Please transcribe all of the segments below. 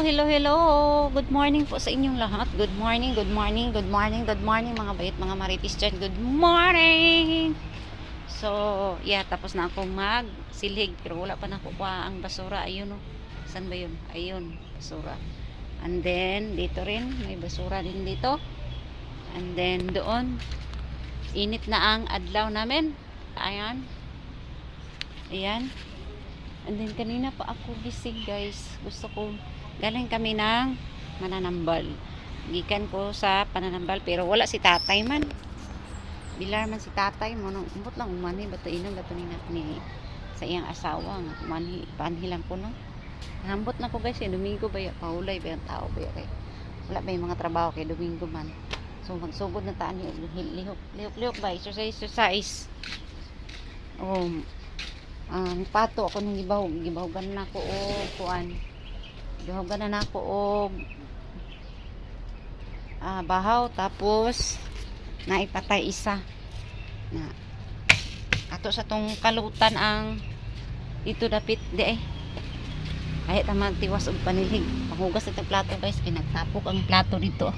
Hello. Good morning po sa inyong lahat. Good morning mga bayot, mga maritis dyan. Good morning! So, yeah, tapos na akong magsilhig. Pero wala pa nakukuha ang basura. Ayun, oh. Saan ba yun? Ayun, basura. And then, dito rin, may basura din dito. And then, doon, init na ang adlaw namin. Ayan. And then kanina pa ako gising, guys. Gusto ko, galing kami ng Mananambal. Gikan ko sa Pananambal, pero wala si tatay man. Bilar man si tatay mo. Umbot lang umani, bato inang gato ni sa iyang asawa. Umani, panhilang ko no. Hambot na ko, guys. Domingo ba ya? Paulay ba yung tao ba ya? Wala ba yung mga trabaho kay Domingo man. So magsugod na taan lihok ba? Exercise. Ang pato ako nung gibahugan na ako og kuan. Gibahugan na ako og bahaw, tapos naipatay isa na ato sa tong kalutan ang dito dapit di kahit ang magtiwas og panilig panghugas itong plato, guys. Pinagtapok ang plato dito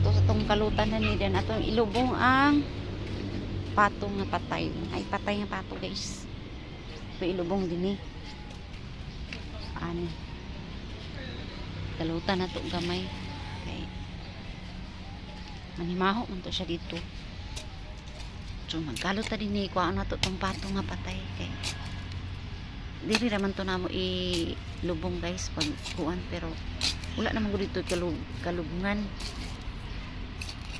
ito sa tong kalutan na ni dan atong ilubong ang pato nga patay. Ay patay nga pato, guys. Ilubong din kalutan na to gamay. Okay. Manimaho man to siya dito. So magkalot ta din kuha na to tong pato nga patay. Okay. Dili raman to namo ilubong, guys, pag kuan, pero wala naman ko dito kalubungan.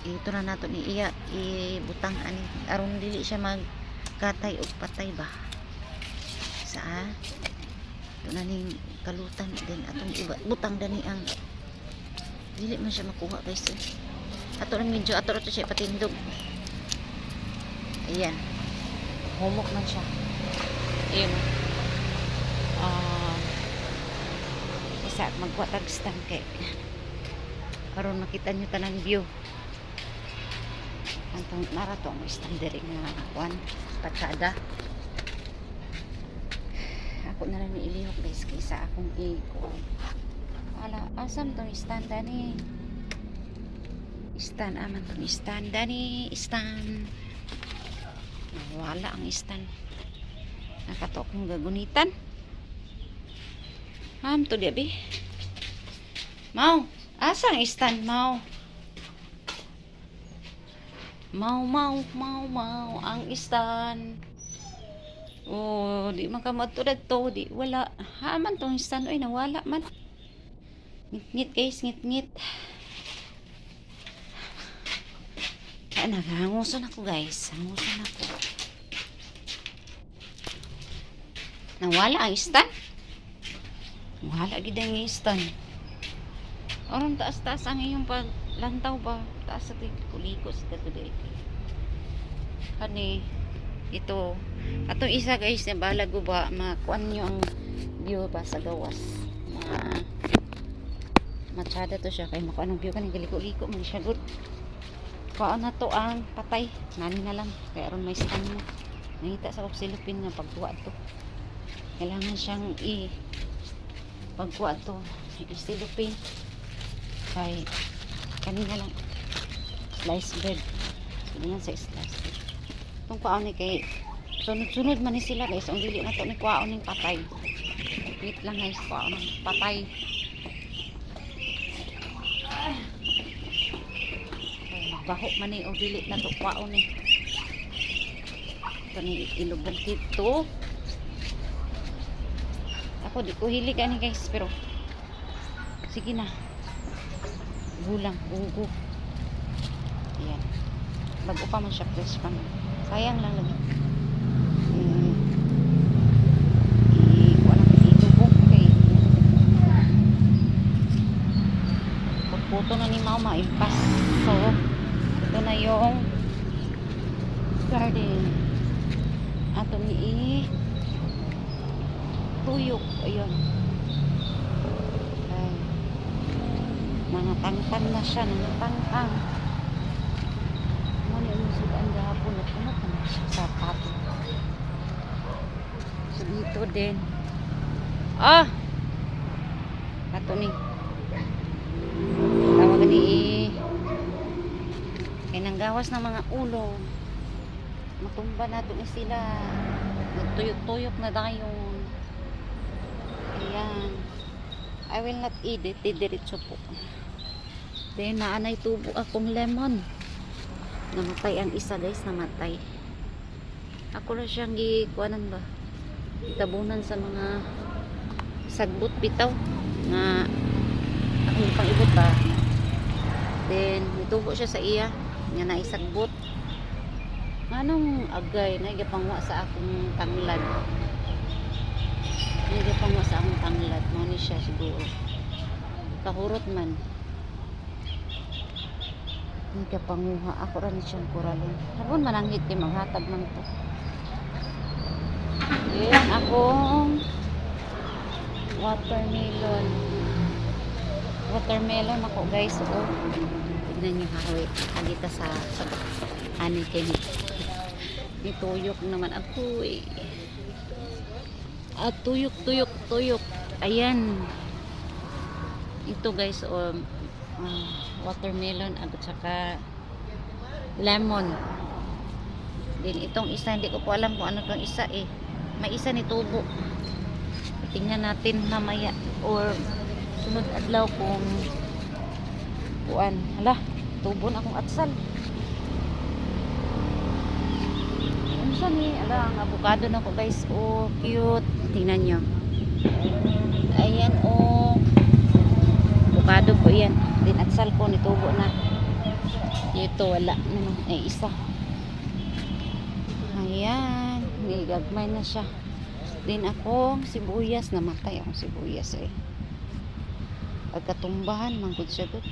Ito na nato ni iya ibutang ani aron dili siya magkatay og patay ba. Ito na ning kalutan din atong iba butang dani ang dili man siya makuha, guys. Ato lang medyo ato to siya patindog. Ayan, humok man siya. Ayun, isa magwatag stand kay karon makita nyo tanang view antong narato ang stand diri nga kuan patsada. Ako na lang niilihok, guys, kaysa akong asam tong istanda ni stand aman tong istanda ni stand wala ang stand nakato akong gagunitan to diabi mau asang stand mau ang stand. Di man ka matulad to, di wala. Haman tong stand, oy nawala man. Ngit-ngit, guys, ngit-ngit. Hanguson ako, guys. Hanguson ako. Nawala ang stand. Wala gid ang stand. Aron taas-taas ang iyong paglantaw ba? Taas sa kuliko sa dito. Hani ito atong isa, guys, na balago ba makuan nyo ang view ba sa gawas matsada to siya kay makuan ang view kaning galiko-liko man siya good. Kuan na to ang patay nani na lang kay aron may stand mo nangita sa silupin nga pagkuha to kailangan siyang pagkuha to isilupin kay kanina lang slice bread so ganyan sa slice bread itong kuhaon ni kay sunod-sunod man ni sila, guys. Ang dili na to ni kuhaon ng patay. Wait lang, guys, kuhaon ng patay. Baho man ni o dili na to kuhaon ni. Ito ni ilubog dito. Ako di ko hilig ani, guys, pero sige na. Gulang, ugo. Ayan. Bago pa man siya fresh pa. Sayang lang lagi. Puto na ni mama impas. So ito na yung garden ato ni tuyok. Ayun, ay mga tangtan na siya, mga tangtang muna yung sudan gahapon at punot na siya sa pato. So dito din to ni. Tawag ni kay nang gawas ng mga ulo. Matumba na to ni sila. Nagtuyok-tuyok na dayon. Ayan. I will not eat it. Didiretso po. Then, naanay tubo akong lemon. Namatay ang isa guys. Namatay. Ako na siyang gikuanan ba? Tabunan sa mga sagbot bitaw. Na akong pang-ibot ba? Then, nitubo siya sa iya. Nga na isagbot. Anong agay? Naigapangwa sa akong tanglad. Hindi pa mo sa akong tanglad. Mani siya siguro. Kahurot man. Hindi ka panguha. Ako rin siyang kuralin. Habon mananghit kayo. Maghatag man to. Yan akong watermelon. Watermelon ako guys. Oh. Tignan nyo hawi. Halita sa anin kayo. Ituyok naman ako eh. At tuyok. Ayan. Ito guys, watermelon at saka lemon. Then itong isa, hindi ko po alam kung ano itong isa eh. May isa ni tubo. Tingnan natin mamaya or sunod adlaw kung kuan. Hala, tubo na akong atsal. Unsa ni ala ang avocado na ko guys. Oh, cute. Tingnan nyo. Ayan oh. Avocado po yan. Din atsal ko nitubo na. Ito wala naman. Ay isa. Ayan. Nigagmay na siya. Din ako sibuyas. Namatay akong sibuyas eh. Pagkatumbahan manggod siya doon.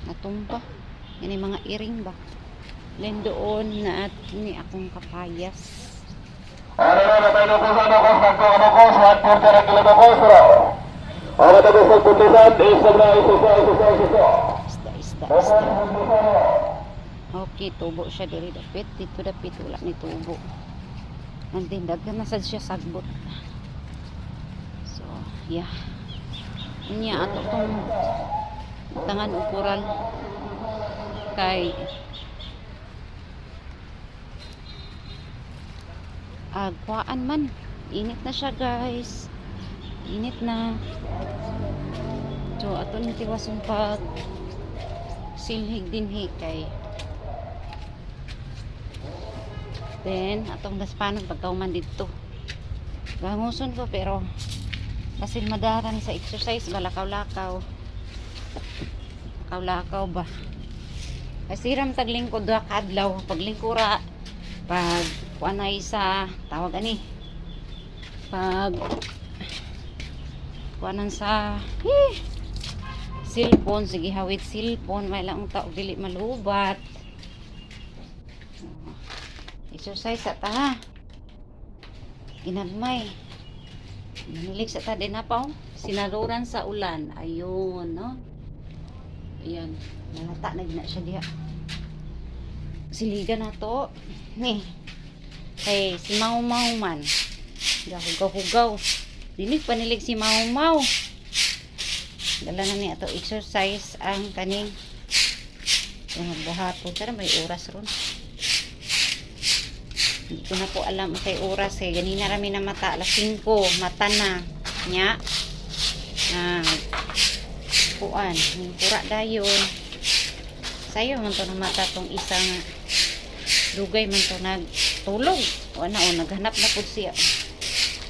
Natumba. Yan yung mga iring ba. Then doon na at ni akong kapayas. Ano na tayo ko sa ano ko sa ano ko sa porter ang kilala ko sira. Ano tayo sa puntisan isa na Isda. Okay, tubo siya diri dapit. Dito dapit wala ni tubo. Nandiyan daghan na sad siya sagbot. So, yeah. Unya ato tong tangan ukuran kay agwaan man. Init na siya guys. Init na. So ato ni tiwason pag silhig din kay. Then atong daspanon pagkauman dito. Ganguson ko pero kasi madaran sa exercise balakaw-lakaw. Lakaw-lakaw ba. Kasi ram taglingkod duha ka adlaw paglingkura pag kuanay sa tawag ani pag kuanan sa cellphone sige hawit cellphone may lang tao dili malubat. Exercise sa ta ginagmay nilig sa ta din na pa sinaruran sa ulan ayun no ayan nalata na gina siya diha siligan na to ni hey si Mau man gahugaw dinig panilig si Mau dala na ni ato exercise ang kaning buhaton tara may oras ron hindi ko na po alam kay oras eh ganina rami na mata alas 5 mata na nya kuan pura dayon sayo man to na mata tong isang dugay man to nagtulog o naghanap na po siya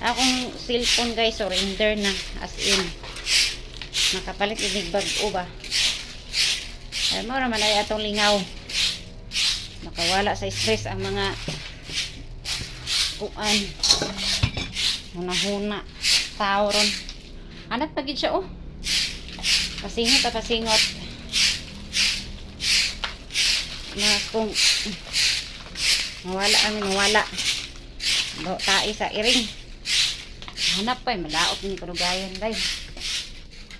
akong cellphone guys surrender na as in nakapalit yung bag-o ba ay mo naman ay atong lingaw nakawala sa stress ang mga kuan huna-huna tao ron hanap pagid siya oh pasingot na kung mawala tae sa iring hanap pa malaot ni karugayan guys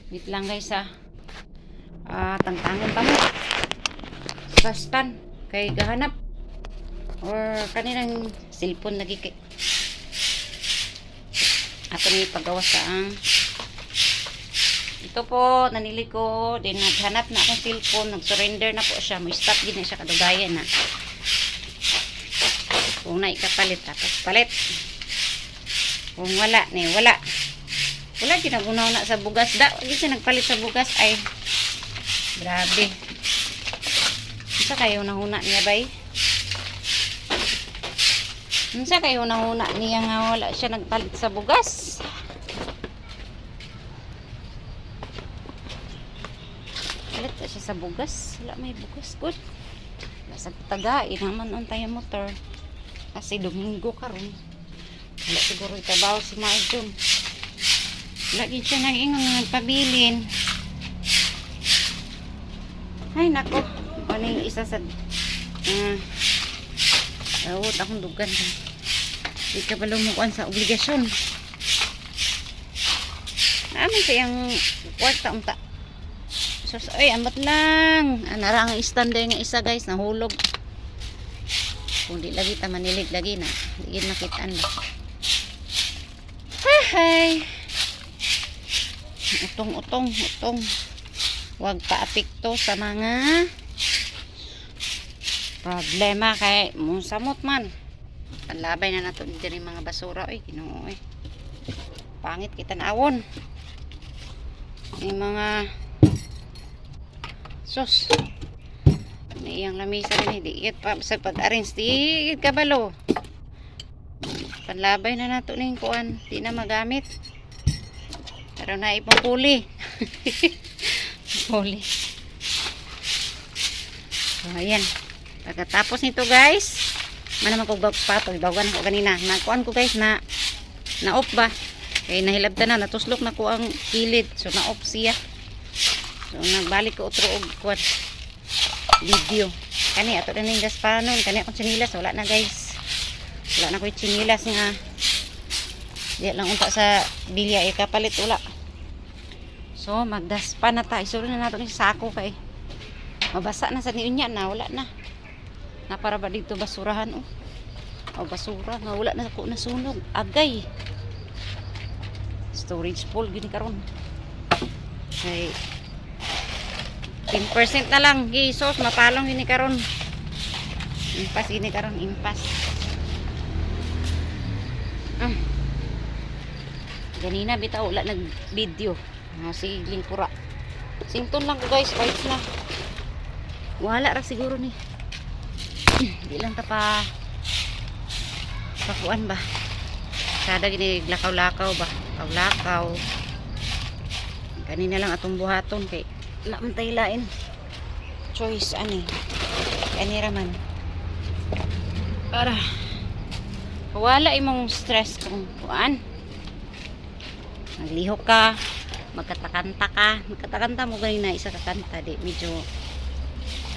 wait lang guys tangtangan pa mo sa stand kay gahanap or kaninang cellphone lagi kay ato ni paggawa sa ang ito ito po, nanili ko. Then naghanap na akong cellphone. Nag-surrender na po siya. May stop din na siya kadugayan na. Kung naikapalit, tapos palit. Kung wala, wala. Wala, ginagunaw na sa bugas. Hindi siya nagpalit sa bugas. Ay, grabe. Isa kayo nahuna niya, bay? Isa kayo nahuna niya nga wala siya nagpalit sa bugas. Palit na siya sa bugas. Wala may bugas. Good. Nasa tagain naman ang tayo motor. Kasi Domingo karon. Wala siguro itabaw si Marjon. Lagi siya nag-ingon na nagpabilin. Ay nako. Ano yung isa sa awot akong dugan. Di ka ba lumukuan sa obligasyon? Amin kayang kwarta unta. Sus, ay amat lang. Nara ang standard nga isa guys, nahulog. Kung di lagi ta manilig lagi na. Di makitaan ba. Hay. Utong. Huwag paapekto sa mga problema kay musamot man. Panlabay na nato diri mga basura oy, Ginoo oy. Pangit kita naawon. Yung mga sus. Iyang lamisa ni diit pa sa pag-arrange di kabalo. Panlabay na nato ning kuan, di na magamit. Pero na ipong puli. Puli. So, ayan. Pagkatapos nito guys, manaman ko pato, ibawan ko kanina. Nakuan ko guys na off ba? Kaya nahilabta na, natuslok na ko ang kilid. So na off siya. So nagbalik ko otro og kuan video. Kani ato na ning gas para nun. Kani akong chinilas, wala na guys. Wala na ko chinilas nga. Di lang unta sa bilya kapalit wala. So magdaspa na ta. Isuro na nato ni sako kay mabasa na sa niunya na wala na. Na para ba dito basurahan oh. O basura nga wala na ko nasunog. Agay. Storage full gini karon. Ay 10% na lang gisos mapalong gini karon. Impas gini karon, impas. Ganina bitaw wala nag video. Siling pura. Sington lang ko guys, fights na. Wala ra siguro ni. Di lang ta pa pakuan ba. Kada gini lakaw-lakaw ba. Lakaw. Kanina lang atong buhaton kay lam tay lain. Choice ani. Kanira man. Para wala imong stress kung kuan. Maglihok ka, magkatakanta mo ganina isa ka kanta di medyo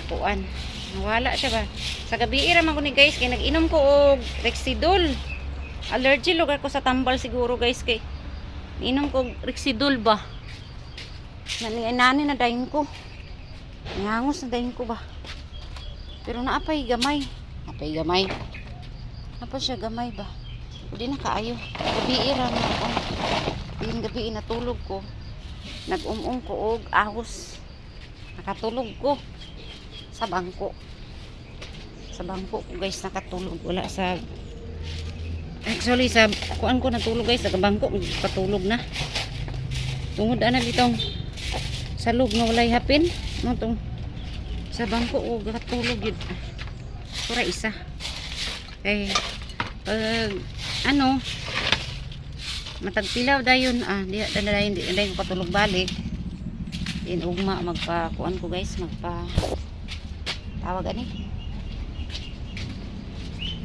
nakuan. Wala siya ba. Sa gabi ira man ko ni guys kay nag-inom ko og Rexidol. Allergy lugar ko sa tambal siguro guys kay inom ko Rexidol ba. Nani na dahin ko. Ngangos na dahin ko ba. Pero naapay gamay. Apa siya gamay ba? Hindi na kaayo. Gabi ira na ako. Yung gabi natulog ko. Nag-umum ko og ahos. Nakatulog ko sa bangko. Sa bangko ko guys nakatulog. Wala sa actually sa kuan ko natulog guys. Sa bangko patulog na. Tungod ana bitong sa loob nga walay hapin. No tong sa bangko ko gatulog yun. Pura isa. Eh pag ano matagpilaw dayon di ko patulog balik din ugma magpakuan ko guys tawag ani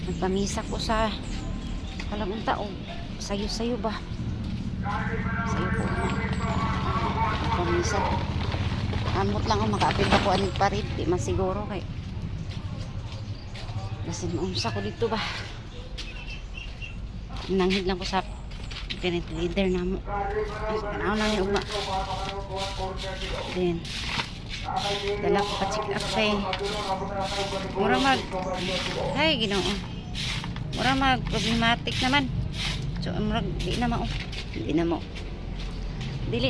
magpamisa ko sa kalagang tao sayo ba sayo ko magpamisa amot lang ako makaapil ako anig parid di man siguro kay basin maunsa ko dito ba nanghid lang ko sa ganit leader na mo tanaw lang yung ugma then dala ko pa check up kay mura mag ay Ginoo mura mag problematic naman so mura dili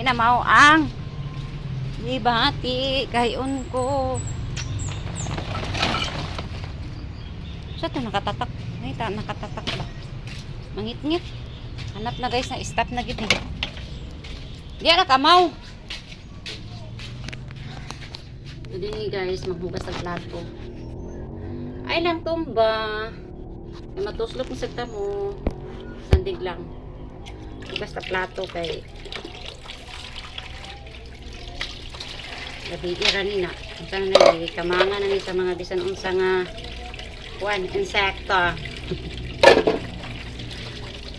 na mao ang Ibati, kayon ko. Sa to nakatatak. Ay, nakatatak ba? Mangit-ngit. Hanap na guys, na stop na gid. Di na kamaw. Hindi guys, maghugas ng plato. Ay lang tumba. Ay matuslok mo sa mo. Sandig lang. Hugas ng plato kay gabi irani na. Ang sana na kamanga na ni sa mga bisan unsa nga kuan insekto.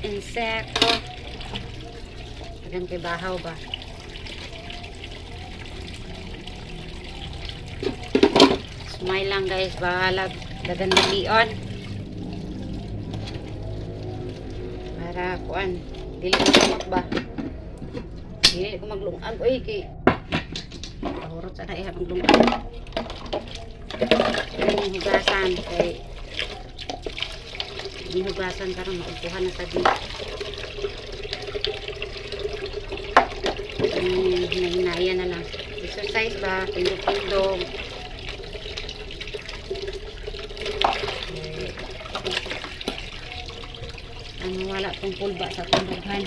Insekto. Tagan kay bahaw ba? Smile lang guys, bahala dagan lion. Para kuan, dili ko kamot ba? Dili ko maglungag oy kay pahurot sa na maglungag. Yung hugasan kay yung hugasan karon maupuhan na tabi. Hinahinaya na lang. Exercise ba? Pindog-pindog. Ano wala tong pulba sa tundughan.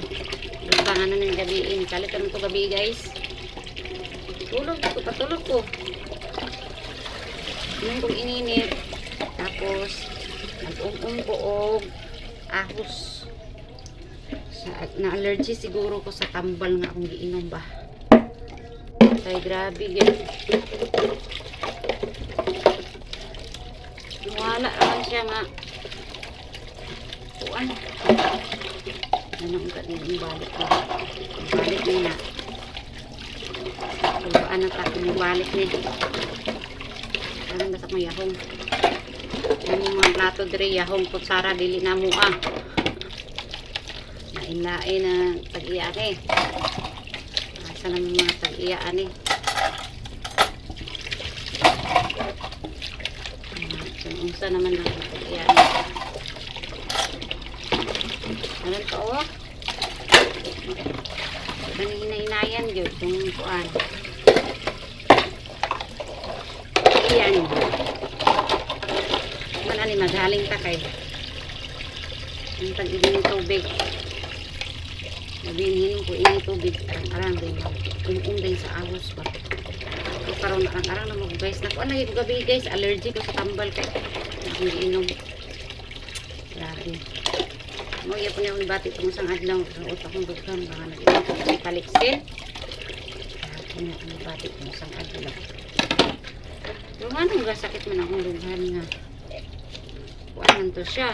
Lutangan na ng gabiin. Kalit naman to gabi guys. Tulog ko, patulog ko. Yung kong ininit. Tapos, nag-um ko og ahos. Na-allergy siguro ko sa tambal nga akong giinom ba. Kaya grabe yan. Wala naman siya nga. Kuan. Ano ka din yung balik ko. Balik niya na. Kulbaan na tayo yung balik niya. Parang basak mo yahong. Yan yung mga plato dire yahong kutsara dili na mo ah. Nainlain na tag-iyaan eh. Asa naman mga tag-iyaan eh. Unsa naman lang tag-iyaan eh. Alam ka o? Hinahinayan yun kung kuan. Iyan. Manali magaling ta kay. Ang tag-ibig ng tubig. Sabihin ko ini tubig. Arang-arang din. Din sa ahos ba. So, karoon arang-arang na mo guys. Nakuha na yung gabi guys. Allergy ko sa tambal kay. Nakong giinom. Grabe. Mo iya po na yung bati itong isang adlaw. Raot akong dughan. Baka nag-inom ko sa paliksin. Ako na yung bati itong isang adlaw. Pero anong sakit man akong dughan nga. Kuhaan to siya.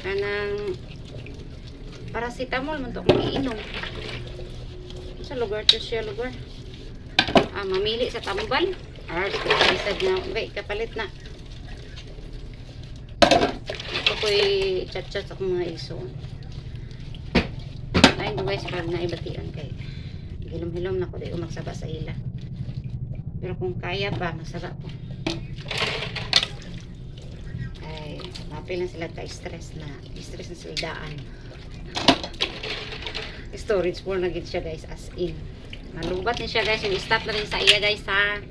Kanang paracetamol man to akong iinom. Sa lugar to siya lugar. Mamili sa tambal. Isad na. Okay, kapalit na. Ako'y chat-chat sa akong mga iso. Ayun ko guys, pag naibatian kay hilom-hilom na ko di umagsaba sa ila. Pero kung kaya ba, masaba ko. Ay, mapil na sila ka-stress na sila daan. Storage full na gid siya guys, as in. Malubat na siya guys, yung stop na rin sa iya guys ha.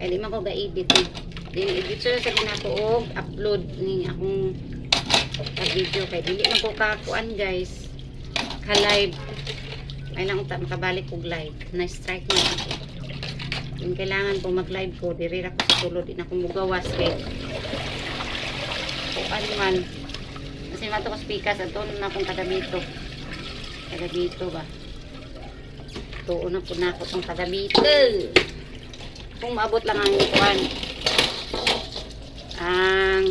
Ay di man ko ga-edit eh. Din-edit siya sa ginako og upload ni akong video kay dili man ko kakuan guys. Ka-live. Ay lang uta makabalik og live. Na-strike na ako. Yung kailangan ko mag-live ko, diri ra ko sa sulod, di na ko mugawas kay. Kuan man. Kasi mato ko speakers ato na akong taga dito ba. Tuon na po na ako itong taga dito. Kung maabot lang ang kuan ang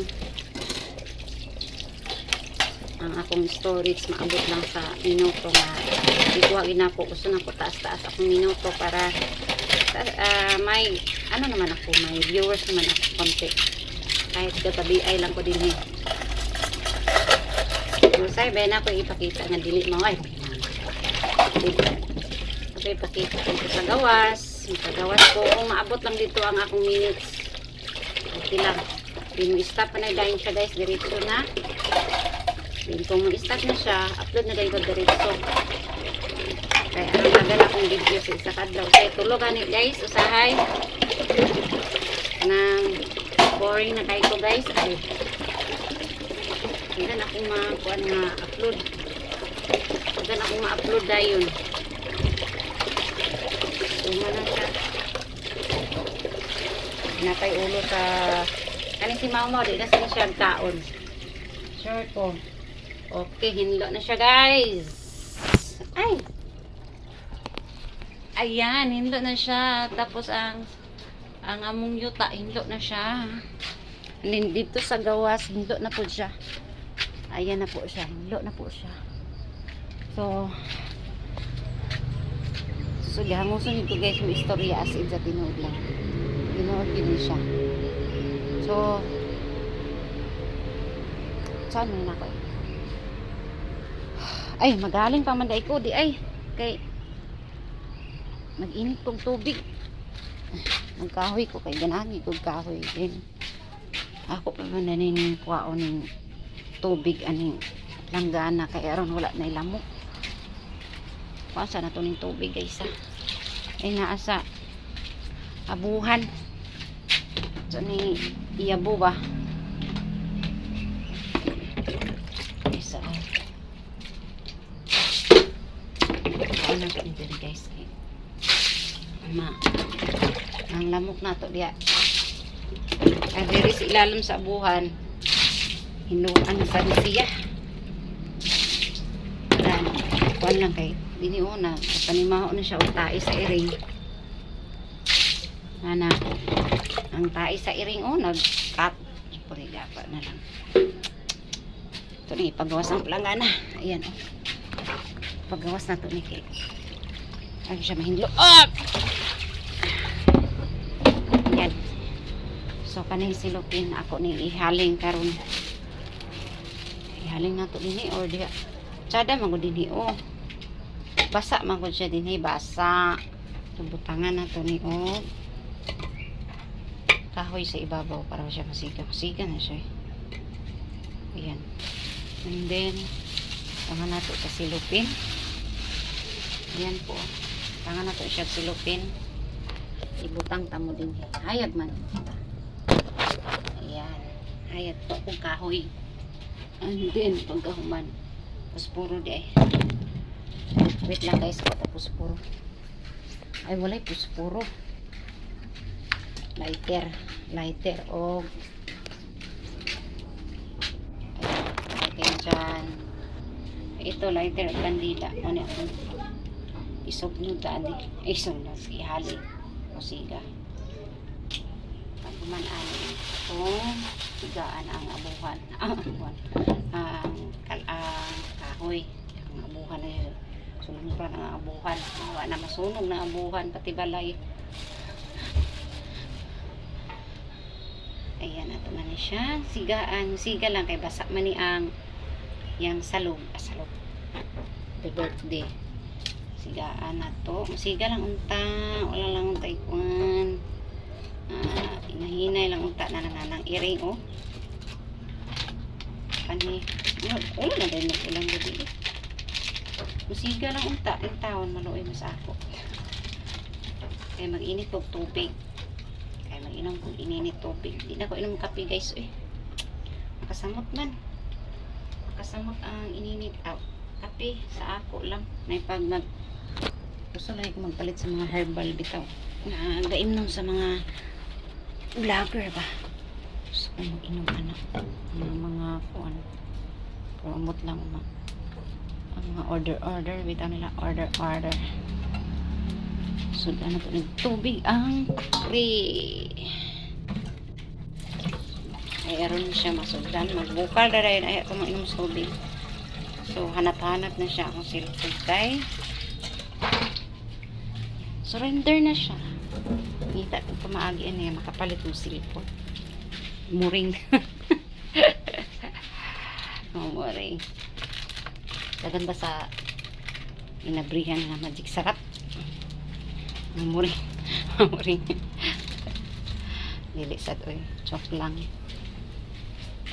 akong storage maabot lang sa minuto nga ikuha ginako gusto na ko taas-taas akong minuto para may ano naman ako, may viewers naman ako konti kahit gatabi ay lang ko din eh say ba na ako ipakita nga dili mo ay okay ipakita ko sa gawas ko kung maabot lang dito ang akong minutes okay lang. Din mo stop na dahil siya guys, diretso na. Din kung mo stop na siya, upload na dahil ko diretso. Kaya Magan akong video sa isa kadlaw. Kaya tulog ani guys, usahay. Nang boring na kay ko guys. Ay. Magan akong kuan nga upload. Magan akong ma-upload dayon. Uma na siya. Napay ulo sa kanin si mama di na siya kaon. Sure ko. Okay, hinlo na siya guys. Ay. Ayan, hinlo na siya. Tapos ang among yuta, hinlo na siya. Dito sa gawas, hinlo na po siya. Ayan na po siya, hinlo na po siya. So gihanguson ito guys, yung istorya as in sa tinuod lang. Tinuod din siya. So, saan na ako? Ay, magaling pa man ko di ay. Kay mag-init kong tubig. Magkahoy ko kay ganagi kong kahoy din. Ako pa man nanin kuwaon ng tubig aning langgana kay aron wala na ilamok. Pasa na to ning tubig guys ha. Ay naa sa abuhan. So ni iyabo ba? Isa. Ano ka dito guys? Ang lamok na to diya. Ay diri sa ilalim sa abuhan. Hinuan sa siya. Dan kuan lang kay dini una panimaho na siya og tae sa iring. Ana ang tae sa iring nag-cut. Puri dapat na lang. Ito ni paggawas ang planggana. Ayan paggawas na to ni kay. Ay siya mahinlo. Yan. So kaning silupin ako ni ihaling karon. Ihaling na to dinhi or diha. Tsada man gud dinhi basa man gud siya dinhi basa. Tubutangan na to ni kahoy sa ibabaw para siya masiga na siya. Ayan. And then tangan na to sa silupin. Ayan po. Tangan na to siya silupin. Ibutang tamo din. Hayag man. Ayan. Hayag po kung kahoy. And then pagkahuman. Puspuro di ay. Wait lang guys. Pata puspuro. Ay walay puspuro. Lighter o okay dyan ito lighter at kandila ano ako isog nyo daan isog na ihali o siga pagkumanaan itong sigaan ang abuhan ang kahoy ang abuhan na yun sumuran ang abuhan na masunog na abuhan pati balay. Ayan, ato na ni siya. Siga lang kay basa man ni ang yang salog. The birthday. Sigaan na to. Siga lang unta. Wala lang unta ikuan. Hinahinay lang unta na nananang iring Kani. Ulo na din ulang gabi. Siga lang unta. Ang taon maluoy mas ako. Kaya mag-init og tubig. Inom kong ininit tubig. Hindi na ko inom kape guys. Makasamot man. Makasamot ang ininit kape sa ako lang. May pag gusto lang ako magpalit sa mga herbal bitaw. Gainom sa mga vlogger ba. Gusto ko mag-inom mga kuan. Promote lang ang mga order bitaw nila. Order. So, ano to tubig ang free. Ay, aron siya masugdan. Magbukal na rin. Ay, ako mainom sa tubig. So, hanap-hanap na siya akong silpog kay. Surrender na siya. Ngita kung pamaagian niya, makapalit yung silpog. Muring. Muring. Dagan ba sa inabrihan na magic sarap? Muring. Dili sad oy, chok lang.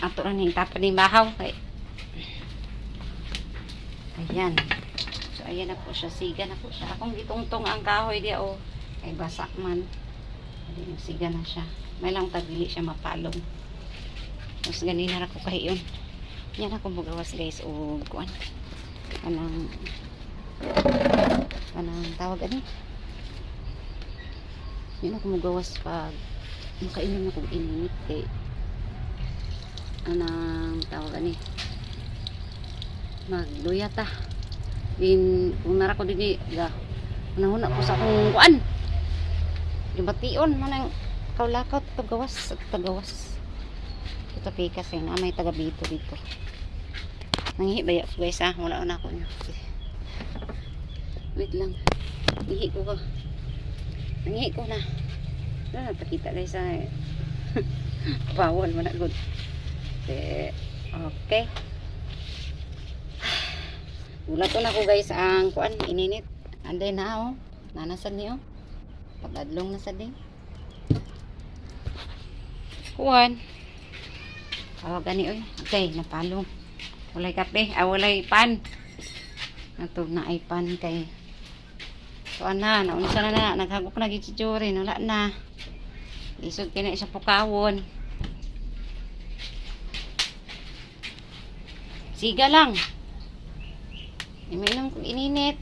Ato ra ning tapan ni bahaw kay. Ayan. So Ayan na po siya, siga na po siya. Akong gitungtong ang kahoy diya o. Kay basak man. Ayan, siga na siya. May lang tagili siya mapalong. Tapos ganina na ko kahiyon. Yan ako magawas guys o kuan. Anang tawag ano? Yan ako magawas pag makainom na kong ininit kay anang tawag ani magluyata kung nara ko dili ga panahon ako sa akong kuan gibation manang kaulakot tagawas ito pikas eh na may taga dito nanghihi ba ko guys ha wala na ako niya wait lang nanghihi ko na wala napakita guys ha bawal mo na good okay ulaton ako guys ang kuan ininit anday na oh nanasad niyo pag-adlong na sa ding kuan tawag gani oy okay napalong walay kape walay pan ato na ay pan kay kuan na naunsa na naghagok na gid si Jory wala na isog kina sa pukawon siga lang. Iminom kong ininit.